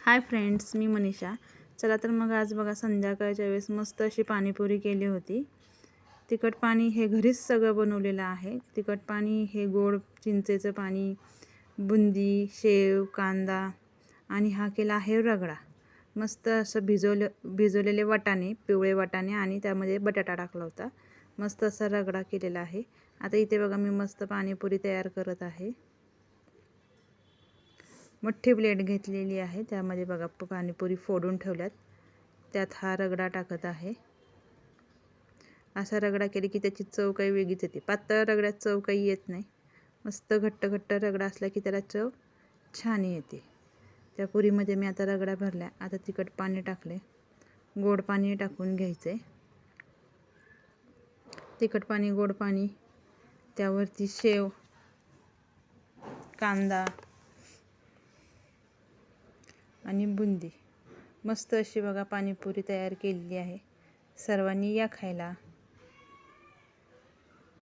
Hi friends, मी मनीषा। चला तर मग आज बघा संध्याकाळच्या वेळेस मस्त अशी पाणीपुरी केली होती। तिखट पाणी हे घरीच सगळं बनवलेलं आहे। तिखट पाणी हे गोड चिंचेचं पाणी, बुंदी, शेव, कांदा आणि हा केला आहे रगडा। मस्त असं भिजवलेले वाटाणे, पिवळे वाटाणे आणि त्यामध्ये बटाटा टाकला होता। मस्त असा रगडा केलेला आहे। आता इथे बघा मी मस्त पाणीपुरी तयार करत आहे। मोठी प्लेट घेतलेली आहे, त्यामध्ये बघा पाणीपुरी फोडून ठेवल्यात, त्यात हा रगडा टाकत आहे। असा रगडा केला की त्याची चव काही वेगळीच येते। पातळ रगड्यात चव काही येत नाही। मस्त घट्ट घट्ट रगडा असला की त्याला चव छान येते। त्या पुरीमध्ये मी आता रगडा भरला। आता तिखट पाणी टाकले, गोड पाणी टाकून घ्यायचे। तिखट पाणी, गोड पाणी, त्यावरती शेव, कांदा आणि बुंदी। मस्त अशी बघा पाणीपुरी तयार केलेली आहे। सर्वांनी या खायला।